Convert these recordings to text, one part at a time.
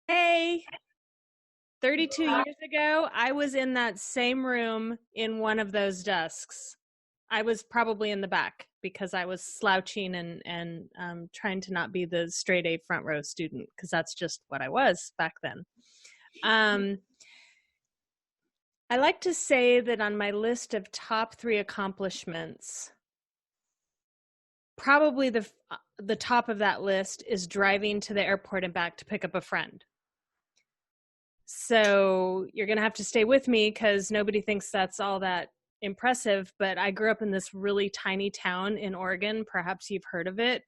Hey, 32 years ago, I was in that same room in one of those desks. I was probably in the back because I was slouching and trying to not be the straight A front row student because that's just what I was back then. Um, I like to say that on my list of top 3 accomplishments, probably the top of that list is driving to the airport and back to pick up a friend. So you're going to have to stay with me because nobody thinks that's all that impressive. But I grew up in this really tiny town in Oregon. Perhaps you've heard of it.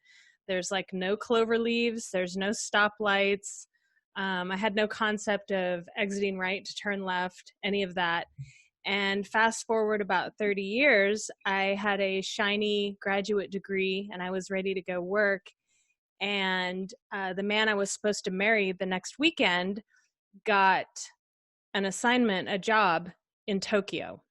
There's like no clover leaves. There's no stoplights. I had no concept of exiting right to turn left, any of that. And fast forward about 30 years, I had a shiny graduate degree and I was ready to go work. And the man I was supposed to marry the next weekend got an assignment, a job in Tokyo.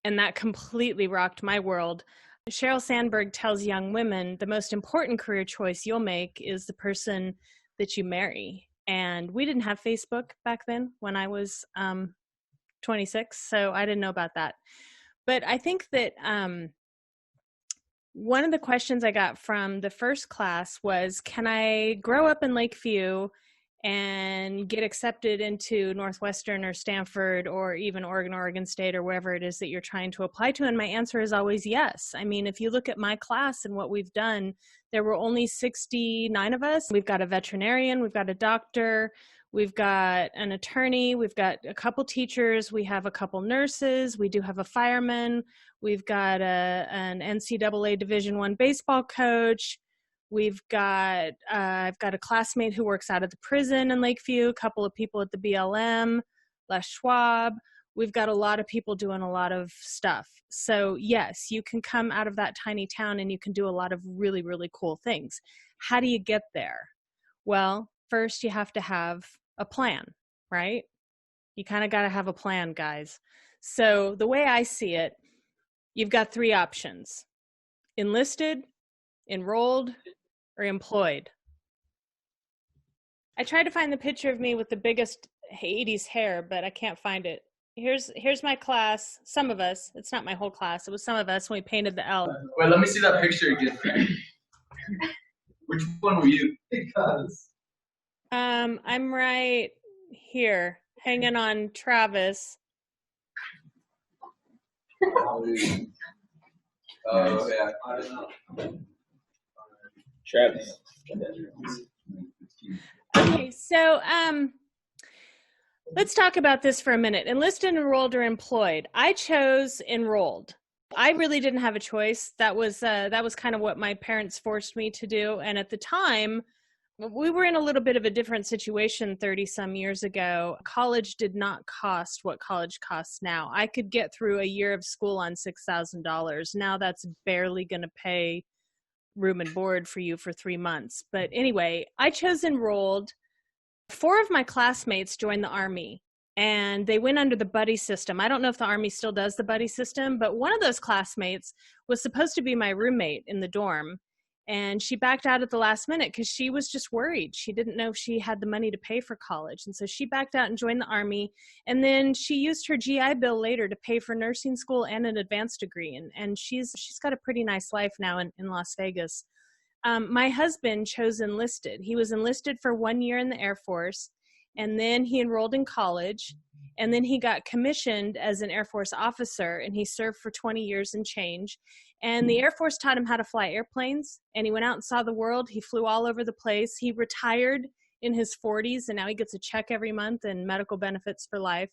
And that completely rocked my world. Sheryl Sandberg tells young women the most important career choice you'll make is the person that you marry. And we didn't have Facebook back then when I was 26, so I didn't know about that. But I think that one of the questions I got from the first class was, can I grow up in Lakeview and get accepted into Northwestern or Stanford or even Oregon State or wherever it is that you're trying to apply to? And my answer is always yes. I mean, if you look at my class and what we've done, there were only 69 of us. We've got a veterinarian, we've got a doctor, we've got an attorney, we've got a couple teachers, we have a couple nurses, we do have a fireman, we've got an NCAA Division I baseball coach. We've got, I've got a classmate who works out of the prison in Lakeview, a couple of people at the BLM, Les Schwab. We've got a lot of people doing a lot of stuff. So yes, you can come out of that tiny town and you can do a lot of really, really cool things. How do you get there? Well, first you have to have a plan, right? You kind of got to have a plan, guys. So the way I see it, you've got 3 options: enlisted, enrolled, or employed. I tried to find the picture of me with the biggest 80s hair, but I can't find it. Here's my class, some of us. It's not my whole class. It was some of us when we painted the L. Wait, let me see that picture again. Which one were you? Because I'm right here, hanging on Travis. Oh, yeah. I don't know. Travis. Okay, so let's talk about this for a minute. Enlisted, enrolled, or employed. I chose enrolled. I really didn't have a choice. That was kind of what my parents forced me to do. And at the time, we were in a little bit of a different situation 30 some years ago. College did not cost what college costs now. I could get through a year of school on $6,000. Now that's barely going to pay room and board for you for 3 months. But anyway, I chose enrolled. 4 of my classmates joined the Army and they went under the buddy system. I don't know if the Army still does the buddy system, but one of those classmates was supposed to be my roommate in the dorm. And she backed out at the last minute because she was just worried. She didn't know if she had the money to pay for college. And so she backed out and joined the Army. And then she used her GI Bill later to pay for nursing school and an advanced degree. And she's got a pretty nice life now in Las Vegas. My husband chose enlisted. He was enlisted for 1 year in the Air Force. And then he enrolled in college. And then he got commissioned as an Air Force officer. And he served for 20 years and change. And the Air Force taught him how to fly airplanes, and he went out and saw the world. He flew all over the place. He retired in his 40s, and now he gets a check every month and medical benefits for life.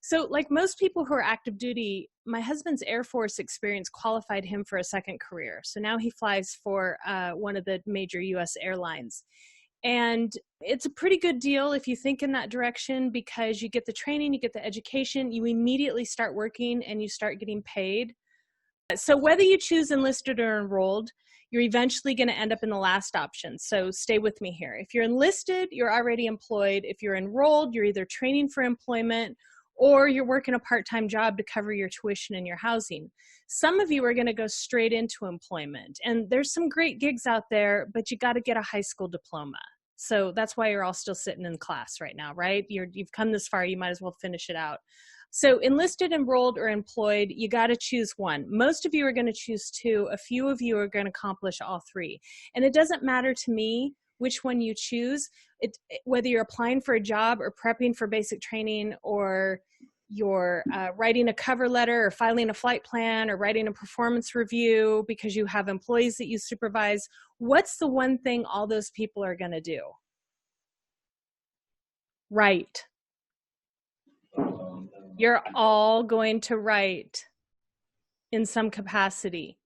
So like most people who are active duty, my husband's Air Force experience qualified him for a second career. So now he flies for one of the major U.S. airlines. And it's a pretty good deal if you think in that direction, because you get the training, you get the education, you immediately start working, and you start getting paid. So whether you choose enlisted or enrolled, you're eventually going to end up in the last option. So stay with me here. If you're enlisted, you're already employed. If you're enrolled, you're either training for employment or you're working a part-time job to cover your tuition and your housing. Some of you are going to go straight into employment. And there's some great gigs out there, but you got to get a high school diploma. So that's why you're all still sitting in class right now, right? You've come this far, you might as well finish it out. So enlisted, enrolled, or employed, you got to choose one. Most of you are going to choose two. A few of you are going to accomplish all three. And it doesn't matter to me which one you choose, whether you're applying for a job or prepping for basic training, or you're writing a cover letter or filing a flight plan or writing a performance review because you have employees that you supervise. What's the one thing all those people are going to do? Write. You're all going to write in some capacity.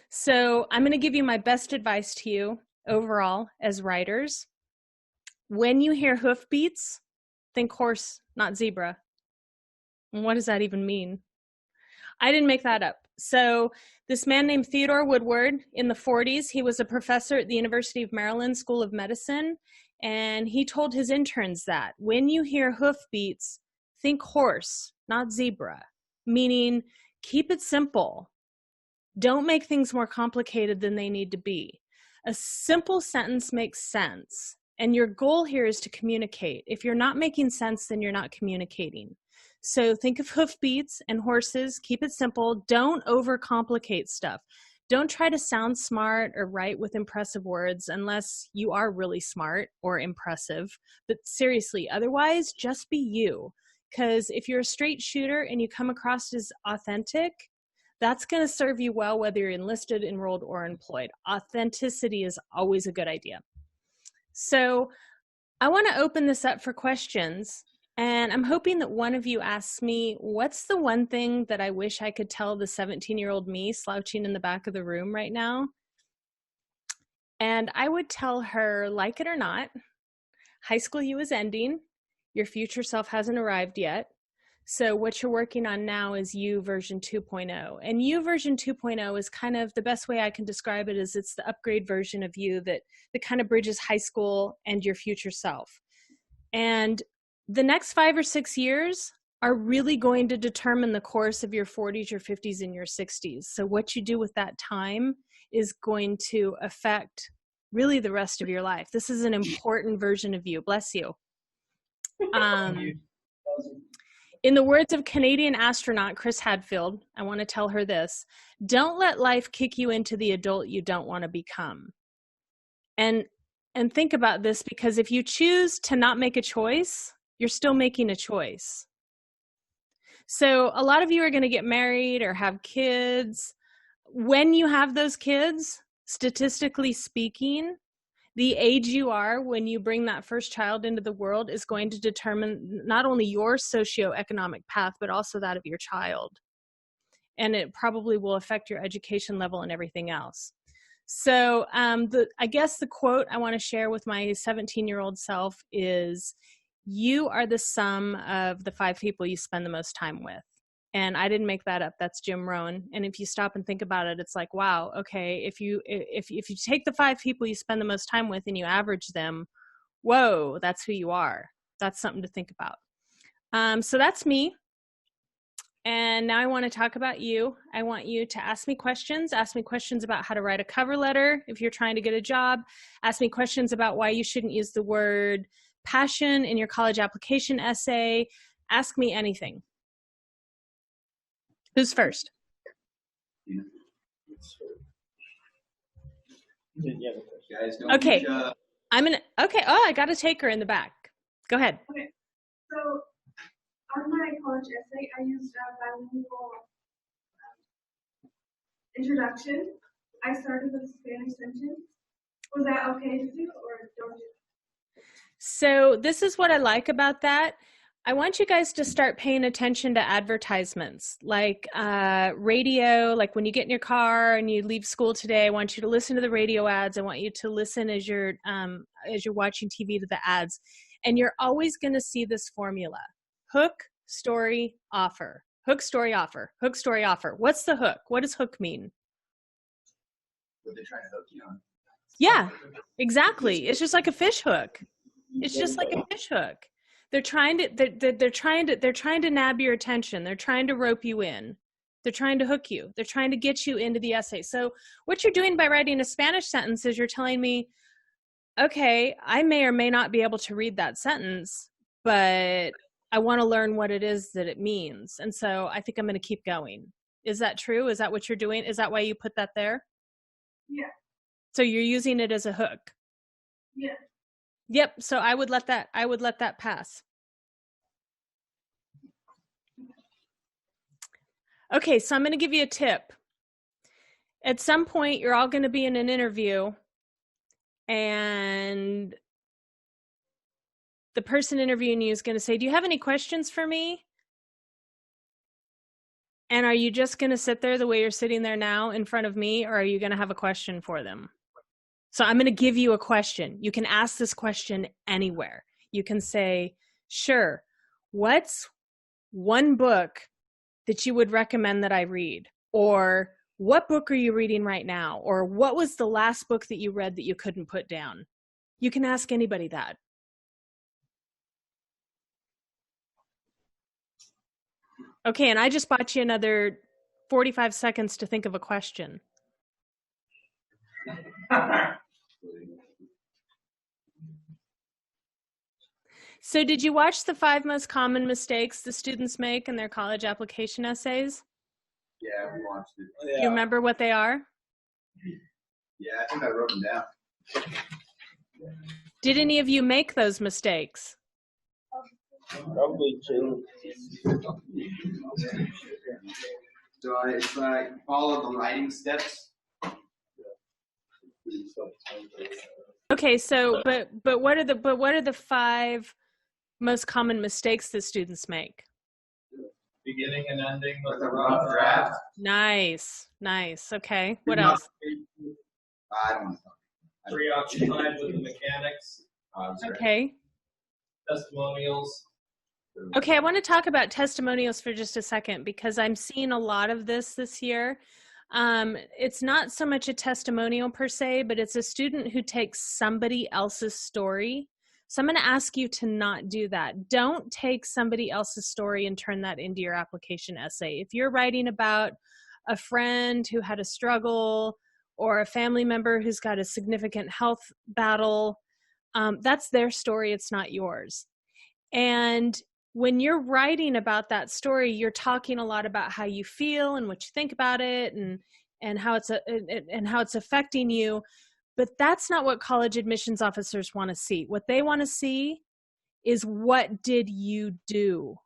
So I'm going to give you my best advice to you overall as writers. When you hear hoofbeats, think horse, not zebra. And what does that even mean? I didn't make that up. So this man named Theodore Woodward in the 40s, he was a professor at the University of Maryland School of Medicine, and he told his interns that when you hear hoofbeats, think horse, not zebra, meaning keep it simple. Don't make things more complicated than they need to be. A simple sentence makes sense, and your goal here is to communicate. If you're not making sense, then you're not communicating. So think of hoofbeats and horses, keep it simple. Don't overcomplicate stuff. Don't try to sound smart or write with impressive words unless you are really smart or impressive. But seriously, otherwise, just be you. Because if you're a straight shooter and you come across as authentic, that's going to serve you well whether you're enlisted, enrolled, or employed. Authenticity is always a good idea. So I want to open this up for questions. And I'm hoping that one of you asks me, what's the one thing that I wish I could tell the 17-year-old me slouching in the back of the room right now? And I would tell her, like it or not, high school you is ending. Your future self hasn't arrived yet. So what you're working on now is you version 2.0. And you version 2.0 is kind of the best way I can describe it is it's the upgrade version of you that kind of bridges high school and your future self. And the next 5 or 6 years are really going to determine the course of your 40s, your 50s, and your 60s. So what you do with that time is going to affect really the rest of your life. This is an important version of you. Bless you. In the words of Canadian astronaut Chris Hadfield, I want to tell her this: don't let life kick you into the adult you don't want to become. And think about this, because if you choose to not make a choice, you're still making a choice. So a lot of you are going to get married or have kids. When you have those kids, statistically speaking, the age you are when you bring that first child into the world is going to determine not only your socioeconomic path, but also that of your child. And it probably will affect your education level and everything else. So I guess the quote I want to share with my 17-year-old self is, you are the sum of the 5 people you spend the most time with. And I didn't make that up. That's Jim Rowan. And if you stop and think about it, it's like, wow, okay, if you take the 5 people you spend the most time with and you average them, whoa, that's who you are. That's something to think about. So that's me. And now I want to talk about you. I want you to ask me questions about how to write a cover letter if you're trying to get a job. Ask me questions about why you shouldn't use the word passion in your college application essay. Ask me anything. Who's first? Okay. Okay. Oh, I got a taker in the back. Go ahead. Okay. So on my college essay, I used a bilingual introduction. I started with a Spanish sentence. Was that okay to do, or don't do? So this is what I like about that. I want you guys to start paying attention to advertisements, like radio, like when you get in your car and you leave school today, I want you to listen to the radio ads. I want you to listen as you're watching TV to the ads. And you're always going to see this formula: hook, story, offer. Hook, story, offer. Hook, story, offer. What's the hook? What does hook mean? What they're trying to hook you on. Yeah, exactly. It's just like a fish hook. It's just like a fish hook. They're trying to nab your attention. They're trying to rope you in. They're trying to hook you. They're trying to get you into the essay. So what you're doing by writing a Spanish sentence is you're telling me, okay, I may or may not be able to read that sentence, but I want to learn what it is that it means. And so I think I'm going to keep going. Is that true? Is that what you're doing? Is that why you put that there? Yeah. So you're using it as a hook. Yeah. Yep. So I would let that pass. Okay, so I'm going to give you a tip. At some point, you're all going to be in an interview, and the person interviewing you is going to say, "Do you have any questions for me?" And are you just going to sit there the way you're sitting there now in front of me, or are you going to have a question for them? So I'm going to give you a question. You can ask this question anywhere. You can say, "Sure, what's one book that you would recommend that I read?" Or, "What book are you reading right now?" Or, "What was the last book that you read that you couldn't put down?" You can ask anybody that. Okay, and I just bought you another 45 seconds to think of a question. So did you watch the 5 most common mistakes the students make in their college application essays? Yeah, we watched it. Yeah. Do you remember what they are? Yeah, I think I wrote them down. Did any of you make those mistakes? Probably two. So it's like follow the writing steps. Okay, so but what are the 5 most common mistakes that students make? Beginning and ending With a rough draft. Nice. Okay. What else? I don't know. Preoccupied with the mechanics. Okay. Testimonials. Okay, I want to talk about testimonials for just a second because I'm seeing a lot of this year. It's not so much a testimonial per se, but it's a student who takes somebody else's story. So I'm going to ask you to not do that. Don't take somebody else's story and turn that into your application essay. If you're writing about a friend who had a struggle or a family member who's got a significant health battle, that's their story. It's not yours. And when you're writing about that story, you're talking a lot about how you feel and what you think about it and how it's affecting you. But that's not what college admissions officers want to see. What they want to see is, what did you do?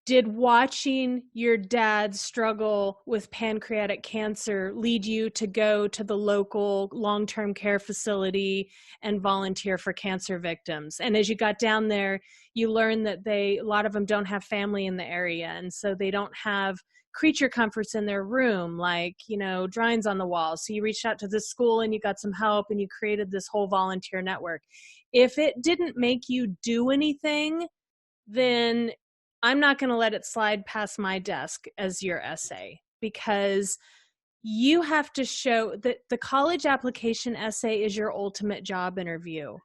Did watching your dad struggle with pancreatic cancer lead you to go to the local long-term care facility and volunteer for cancer victims? And as you got down there, you learned that a lot of them don't have family in the area. And so they don't have creature comforts in their room, like, drawings on the wall. So you reached out to this school and you got some help and you created this whole volunteer network. If it didn't make you do anything, then I'm not going to let it slide past my desk as your essay, because you have to show that the college application essay is your ultimate job interview.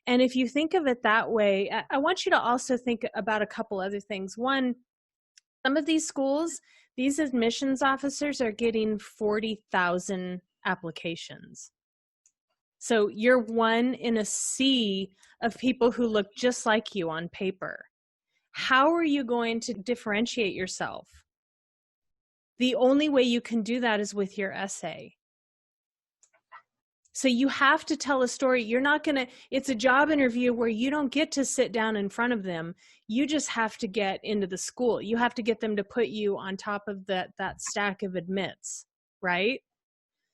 And if you think of it that way, I want you to also think about a couple other things. One, some of these schools, these admissions officers are getting 40,000 applications. So you're one in a sea of people who look just like you on paper. How are you going to differentiate yourself? The only way you can do that is with your essay. So you have to tell a story. It's a job interview where you don't get to sit down in front of them. You just have to get into the school. You have to get them to put you on top of that stack of admits, right?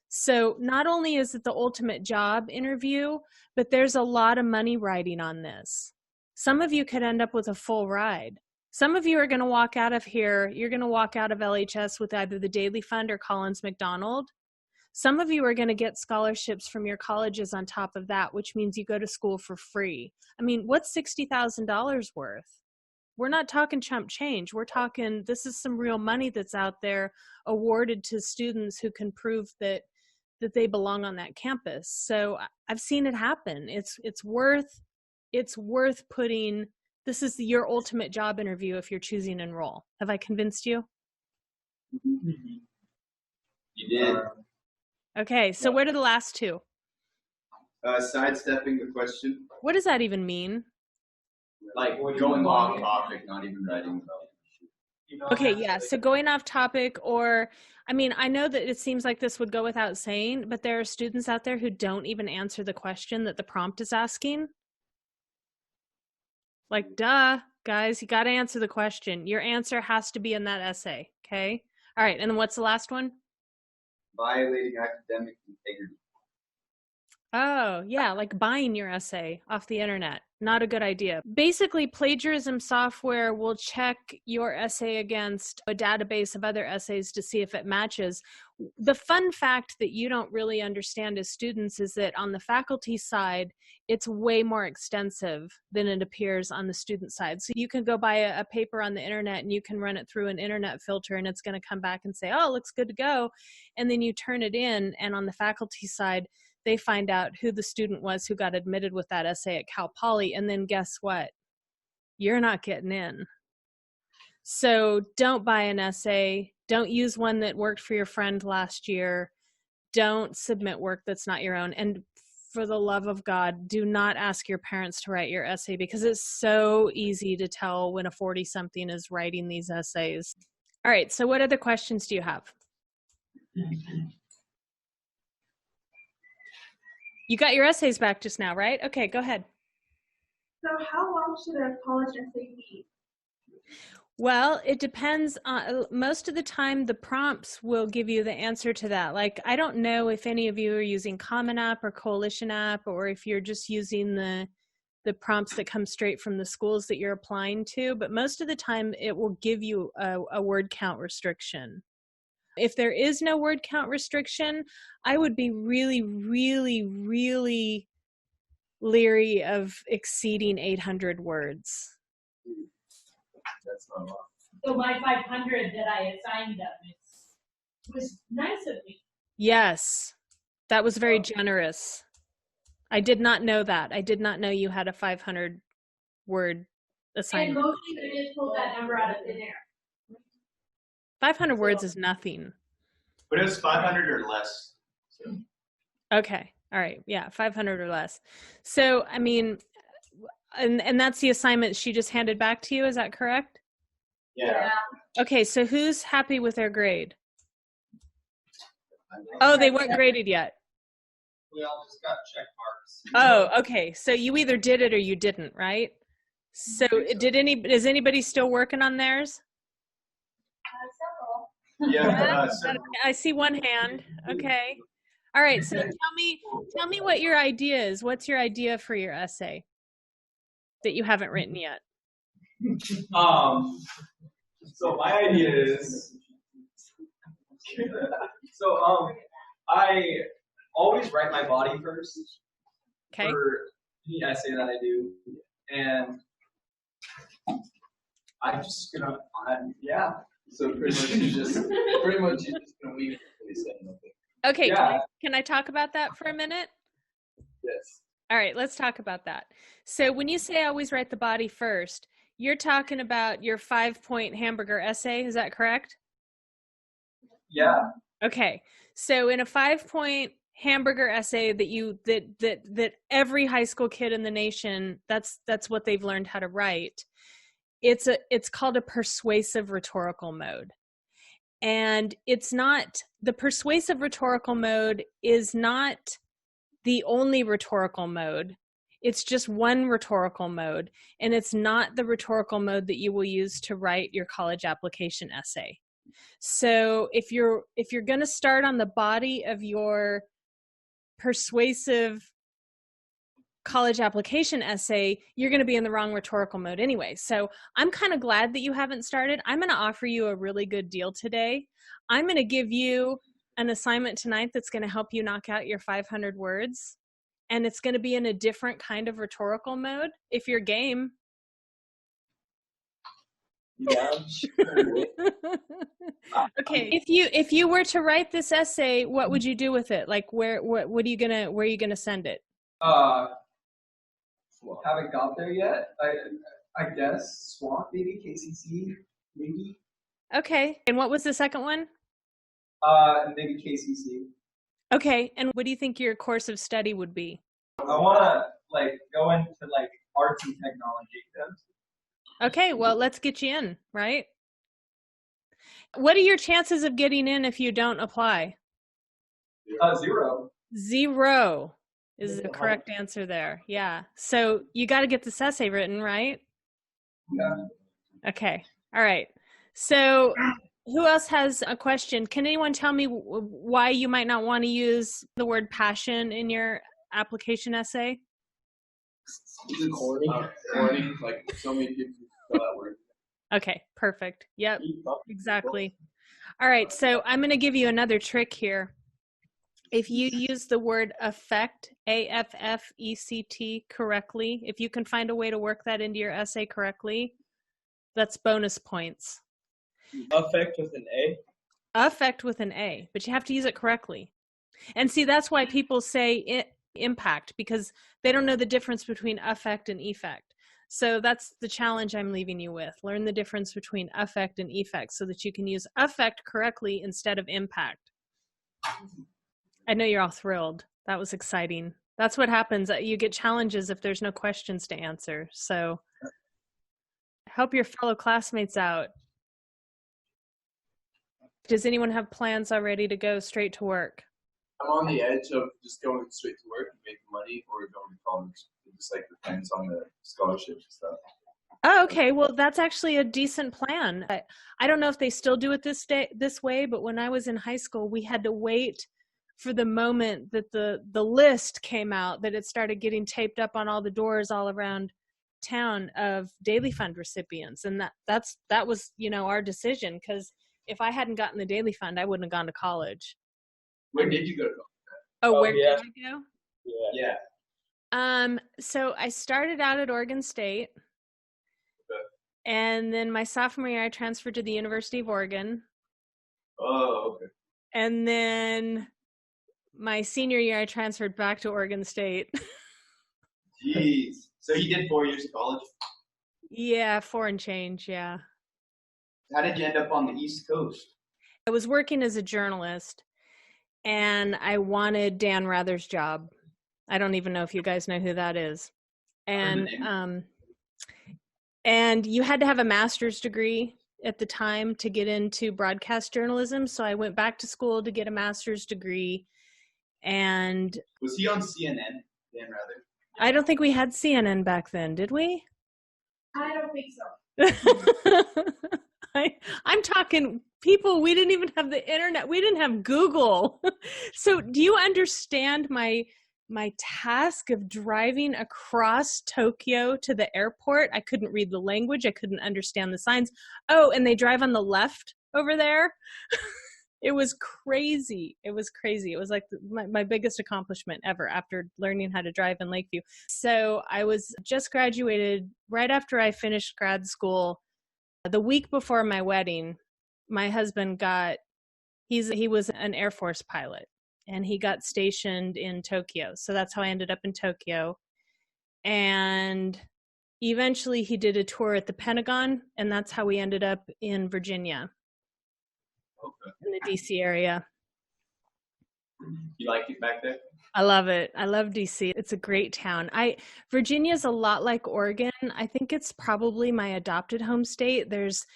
So not only is it the ultimate job interview, but there's a lot of money riding on this. Some of you could end up with a full ride. Some of you are going to walk out of here, you're going to walk out of LHS with either the Daily Fund or Collins McDonald. Some of you are going to get scholarships from your colleges on top of that, which means you go to school for free. I mean, what's $60,000 worth? We're not talking chump change. We're talking, this is some real money that's out there awarded to students who can prove that they belong on that campus. So I've seen it happen. It's worth putting. This is your ultimate job interview if you're choosing to enroll. Have I convinced you? You did. Okay, so what are the last two? Sidestepping the question. What does that even mean? Like going off topic, not even writing about it. Okay, yeah. So going off topic, or I mean, I know that it seems like this would go without saying, but there are students out there who don't even answer the question that the prompt is asking. Like, duh, guys, you got to answer the question. Your answer has to be in that essay, okay? All right, and then what's the last one? Violating academic integrity. Oh, yeah, like buying your essay off the internet. Not a good idea. Basically, plagiarism software will check your essay against a database of other essays to see if it matches. The fun fact that you don't really understand as students is that on the faculty side, it's way more extensive than it appears on the student side. So you can go buy a paper on the internet and you can run it through an internet filter and it's going to come back and say, oh, it looks good to go. And then you turn it in, and on the faculty side, they find out who the student was who got admitted with that essay at Cal Poly, and then guess what? You're not getting in. So don't buy an essay. Don't use one that worked for your friend last year. Don't submit work that's not your own. And for the love of God, do not ask your parents to write your essay, because it's so easy to tell when a 40-something is writing these essays. All right, so what other questions do you have? You got your essays back just now, right? Okay, go ahead. So how long should a college essay be? Well, it depends on, most of the time the prompts will give you the answer to that. Like, I don't know if any of you are using Common App or Coalition App, or if you're just using the prompts that come straight from the schools that you're applying to, but most of the time it will give you a word count restriction. If there is no word count restriction, I would be really, really, really leery of exceeding 800 words. That's not a lot. So my 500 that I assigned them was nice of me. Yes, that was very generous. I did not know that. I did not know you had a 500 word And assignment. mostly they just pulled that number out of thin air. 500 words is nothing. But it was 500 or less. So. Okay. All right. Yeah. 500 or less. So, I mean, and that's the assignment she just handed back to you. Is that correct? Yeah. Okay. So who's happy with their grade? Oh, they weren't graded yet. We all just got check marks. Oh, okay. So you either did it or you didn't, right? So is anybody still working on theirs? Several. Yeah. I see one hand. Okay. All right. So tell me what your idea is. What's your idea for your essay that you haven't written yet? So my idea is, I always write my body first. Okay. For any essay that I do, and I'm just gonna, yeah. So pretty much you're just gonna leave it until you say nothing. Okay. Yeah. Can I talk about that for a minute? Yes. All right, let's talk about that. So when you say always write the body first, you're talking about your 5-point hamburger essay. Is that correct? Yeah. Okay. So in a 5-point hamburger essay that every high school kid in the nation, that's what they've learned how to write. It's called a persuasive rhetorical mode. And the persuasive rhetorical mode is not the only rhetorical mode. It's just one rhetorical mode, and it's not the rhetorical mode that you will use to write your college application essay. So if you're going to start on the body of your persuasive college application essay, you're going to be in the wrong rhetorical mode anyway. So I'm kind of glad that you haven't started. I'm going to offer you a really good deal today. I'm going to give you an assignment tonight that's going to help you knock out your 500 words. And it's going to be in a different kind of rhetorical mode if you're game. Yeah, sure. Okay. If you were to write this essay, what would you do with it? Like where are you gonna send it? Haven't got there yet. I guess Swamp, maybe KCC, maybe. Okay. And what was the second one? Maybe KCC. Okay. And what do you think your course of study would be? I want to like go into like arts and technology. Okay, well, let's get you in, right? What are your chances of getting in if you don't apply? 0. 0 is the correct answer there. Yeah. So you got to get this essay written, right? Yeah. Okay. All right. So who else has a question? Can anyone tell me why you might not want to use the word passion in your application essay? Is it corny? Corny, like so many people spell that word. Okay, perfect. Yep, exactly. All right, so I'm going to give you another trick here. If you use the word affect, A-F-F-E-C-T, correctly, if you can find a way to work that into your essay correctly, that's bonus points. Affect with an A? Affect with an A, but you have to use it correctly. And see, that's why people say impact, because they don't know the difference between affect and effect. So that's the challenge I'm leaving you with. Learn the difference between affect and effect so that you can use affect correctly instead of impact. I know you're all thrilled. That was exciting. That's what happens. You get challenges if there's no questions to answer. So help your fellow classmates out. Does anyone have plans already to go straight to work? I'm on the edge of just going straight to work and making money or going to college. It just like depends on the scholarships and stuff. Oh, okay. Well, that's actually a decent plan. I don't know if they still do it this way, but when I was in high school, we had to wait for the moment that the list came out, that it started getting taped up on all the doors all around town of Daily Fund recipients. And that was, our decision, because if I hadn't gotten the Daily Fund, I wouldn't have gone to college. Where did you go to college? Oh, where did I go? Yeah. So I started out at Oregon State. Okay. And then my sophomore year, I transferred to the University of Oregon. Oh, okay. And then my senior year, I transferred back to Oregon State. Jeez. So you did 4 years of college? Yeah, 4 and change, yeah. How did you end up on the East Coast? I was working as a journalist, and I wanted Dan Rather's job. I don't even know if you guys know who that is. And you had to have a master's degree at the time to get into broadcast journalism. So I went back to school to get a master's degree. And was he on CNN, Dan Rather? I don't think we had CNN back then, did we? I don't think so. I'm talking people, we didn't even have the internet. We didn't have Google. So do you understand my task of driving across Tokyo to the airport? I couldn't read the language. I couldn't understand the signs. Oh, and they drive on the left over there. It was crazy. It was crazy. It was like my biggest accomplishment ever after learning how to drive in Lakeview. So I was just graduated right after I finished grad school. The week before my wedding, my husband he was an Air Force pilot, and he got stationed in Tokyo. So that's how I ended up in Tokyo. And eventually he did a tour at the Pentagon, and that's how we ended up in Virginia. Okay. In the DC area. You liked it back there? I love it. I love DC. It's a great town. Virginia's a lot like Oregon. I think it's probably my adopted home state. There's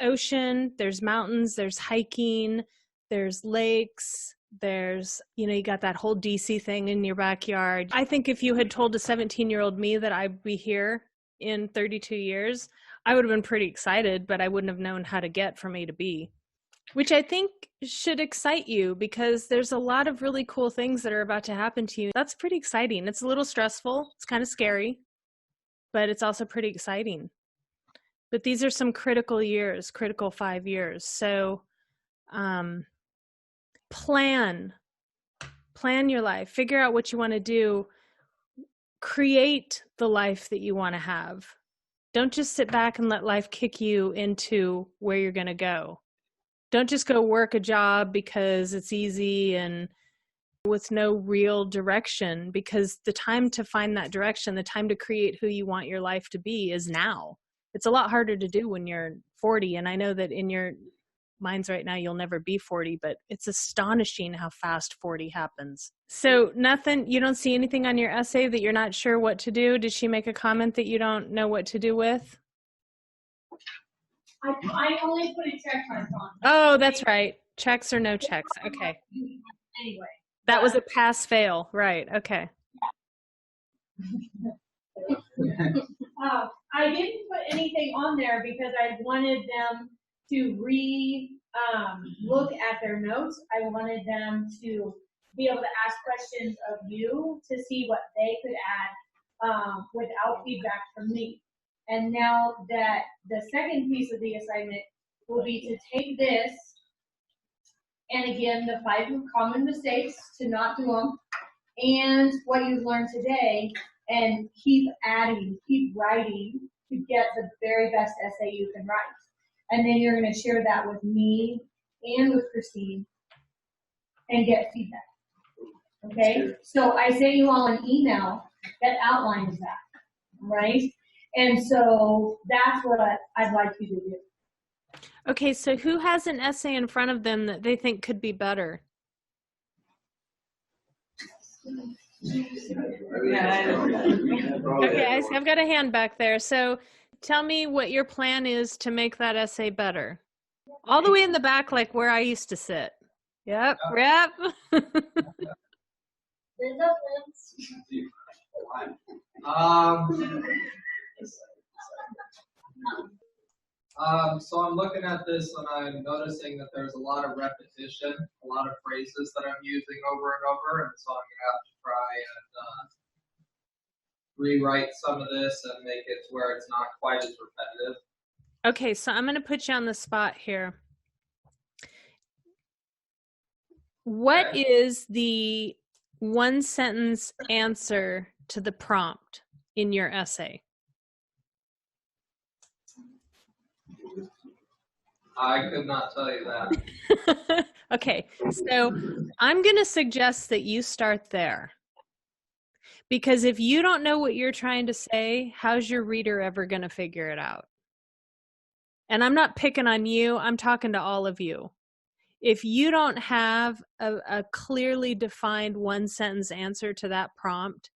ocean, there's mountains, there's hiking, there's lakes, there's, you got that whole DC thing in your backyard. I think if you had told a 17-year-old me that I'd be here in 32 years, I would have been pretty excited, but I wouldn't have known how to get from A to B. Which I think should excite you, because there's a lot of really cool things that are about to happen to you. That's pretty exciting. It's a little stressful. It's kind of scary, but it's also pretty exciting. But these are some critical 5 years. So plan your life. Figure out what you want to do. Create the life that you want to have. Don't just sit back and let life kick you into where you're going to go. Don't just go work a job because it's easy and with no real direction, because the time to find that direction, the time to create who you want your life to be is now. It's a lot harder to do when you're 40. And I know that in your minds right now, you'll never be 40, but it's astonishing how fast 40 happens. So nothing, you don't see anything on your essay that you're not sure what to do? Did she make a comment that you don't know what to do with? I only put a check mark on. Oh, that's right. Checks or no checks. Okay. Anyway. That was a pass fail. Right. Okay. I didn't put anything on there because I wanted them to look at their notes. I wanted them to be able to ask questions of you to see what they could add without feedback from me. And now that the second piece of the assignment will be to take this, and again, the 5 common mistakes, to not do them, and what you've learned today, and keep adding, keep writing to get the very best essay you can write. And then you're going to share that with me and with Christine and get feedback. Okay? So I sent you all an email that outlines that, right? And so that's what I'd like you to do. Okay, so who has an essay in front of them that they think could be better? Okay, I've got a hand back there. So tell me what your plan is to make that essay better. All the way in the back, like where I used to sit. Yep, yep. So I'm looking at this and I'm noticing that there's a lot of repetition, a lot of phrases that I'm using over and over, and so I'm going to have to try and rewrite some of this and make it to where it's not quite as repetitive. Okay, so I'm going to put you on the spot here. What is the one sentence answer to the prompt in your essay? I could not tell you that. Okay, so I'm going to suggest that you start there. Because if you don't know what you're trying to say, how's your reader ever going to figure it out? And I'm not picking on you, I'm talking to all of you. If you don't have a clearly defined one sentence answer to that prompt,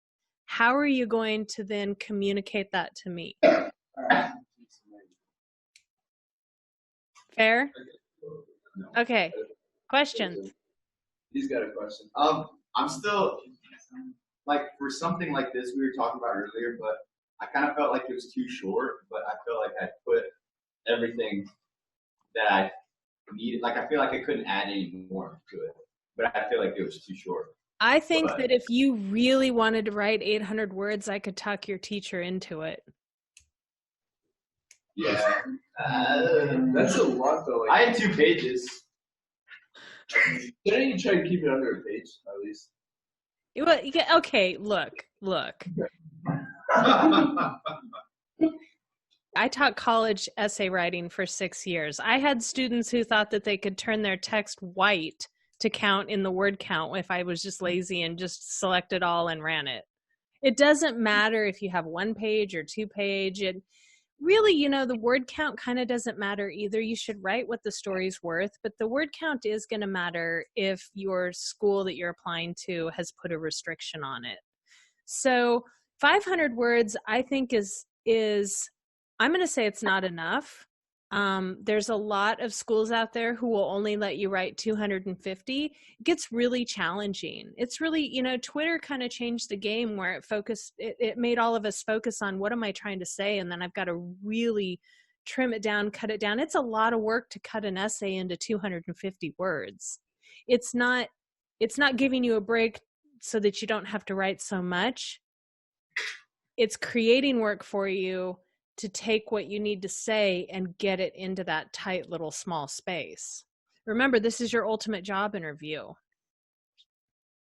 how are you going to then communicate that to me? Fair? Okay. Questions? He's got a question. I'm still, like, for something like this we were talking about earlier, but I kind of felt like it was too short, but I feel like I put everything that I needed. Like, I feel like I couldn't add any more to it, but I feel like it was too short. I think that if you really wanted to write 800 words, I could talk your teacher into it. Yeah. That's a lot, though. Like, I had 2 pages. Didn't you try to keep it under a page, at least? Well, okay, look. I taught college essay writing for 6 years. I had students who thought that they could turn their text white to count in the word count if I was just lazy and just selected all and ran it. It doesn't matter if you have 1 page or 2 page. It really, the word count kind of doesn't matter either. You should write what the story's worth, but the word count is going to matter if your school that you're applying to has put a restriction on it. So 500 words, I think is I'm going to say it's not enough. There's a lot of schools out there who will only let you write 250. It gets really challenging. It's really, Twitter kind of changed the game where it made all of us focus on what am I trying to say? And then I've got to really trim it down, cut it down. It's a lot of work to cut an essay into 250 words. It's not giving you a break so that you don't have to write so much. It's creating work for you to take what you need to say and get it into that tight little small space. Remember, this is your ultimate job interview.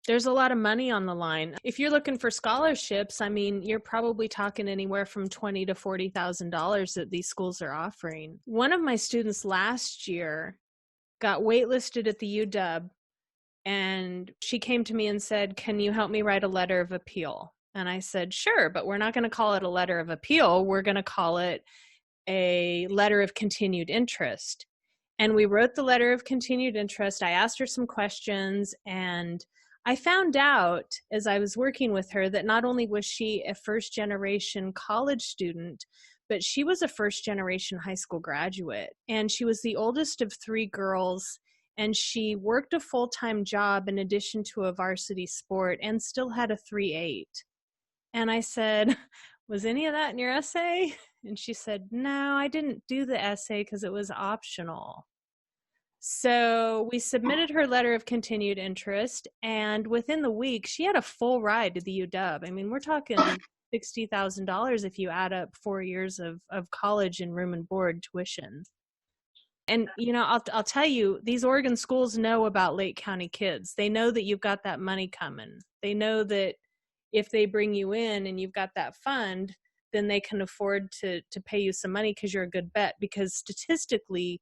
There's a lot of money on the line. If you're looking for scholarships, you're probably talking anywhere from $20,000 to $40,000 that these schools are offering. One of my students last year got waitlisted at the UW, and she came to me and said, "Can you help me write a letter of appeal?" And I said, "Sure, but we're not going to call it a letter of appeal. We're going to call it a letter of continued interest." And we wrote the letter of continued interest. I asked her some questions, and I found out as I was working with her that not only was she a first-generation college student, but she was a first-generation high school graduate. And she was the oldest of 3 girls, and she worked a full-time job in addition to a varsity sport and still had a 3.8. And I said, was any of that in your essay? And she said, no, I didn't do the essay because it was optional. So we submitted her letter of continued interest, and within the week, she had a full ride to the UW. I mean, we're talking $60,000 if you add up 4 years of college and room and board tuition. And, you know, I'll tell you, these Oregon schools know about Lake County kids. They know that you've got that money coming. They know that if they bring you in and you've got that fund, then they can afford to pay you some money because you're a good bet. Because statistically,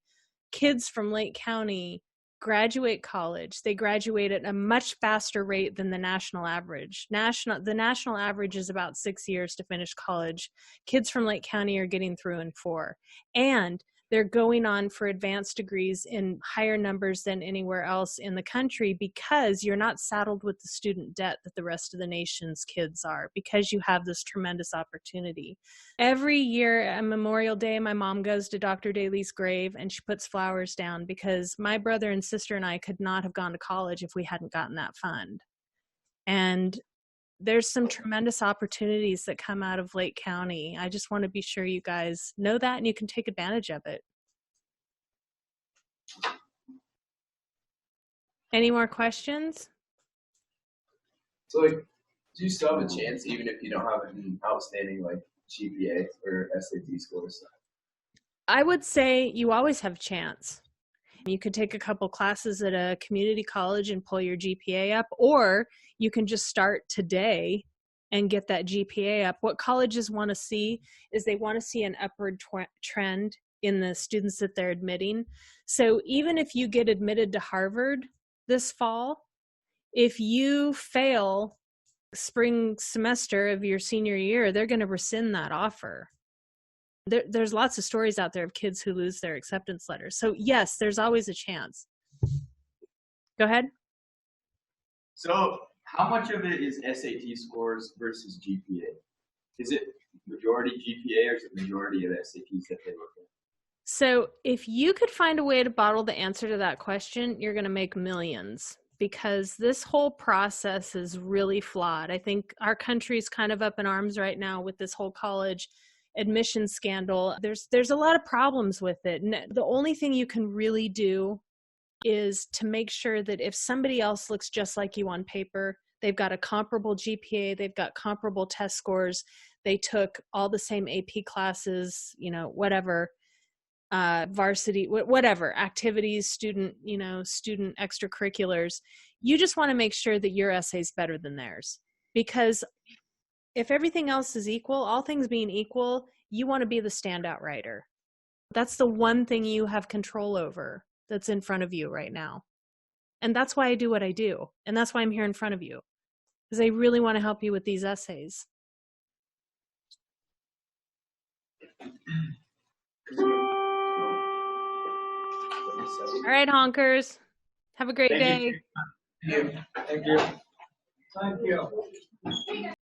kids from Lake County graduate college. They graduate at a much faster rate than the national average. The national average is about 6 years to finish college. Kids from Lake County are getting through in 4. And they're going on for advanced degrees in higher numbers than anywhere else in the country because you're not saddled with the student debt that the rest of the nation's kids are, because you have this tremendous opportunity. Every year at Memorial Day, my mom goes to Dr. Daly's grave and she puts flowers down because my brother and sister and I could not have gone to college if we hadn't gotten that fund. And there's some tremendous opportunities that come out of Lake County. I just want to be sure you guys know that and you can take advantage of it. Any more questions? So, like, do you still have a chance even if you don't have an outstanding, like, GPA or SAT scores? I would say you always have a chance. You could take a couple classes at a community college and pull your GPA up, or you can just start today and get that GPA up. What colleges want to see is they want to see an upward trend in the students that they're admitting. So even if you get admitted to Harvard this fall, if you fail spring semester of your senior year, they're going to rescind that offer. There's lots of stories out there of kids who lose their acceptance letters. So yes, there's always a chance. Go ahead. So how much of it is SAT scores versus GPA? Is it majority GPA or is it majority of SATs that they look at? So if you could find a way to bottle the answer to that question, you're going to make millions, because this whole process is really flawed. I think our country's kind of up in arms right now with this whole college admission scandal. There's a lot of problems with it. And the only thing you can really do is to make sure that if somebody else looks just like you on paper, they've got a comparable GPA, they've got comparable test scores, they took all the same AP classes, you know, whatever, varsity, whatever, activities, student extracurriculars. You just want to make sure that your essay's better than theirs. Because if everything else is equal, all things being equal, you want to be the standout writer. That's the one thing you have control over that's in front of you right now. And that's why I do what I do. And that's why I'm here in front of you, because I really want to help you with these essays. All right, honkers. Have a great day. Thank you. Thank you. Thank you.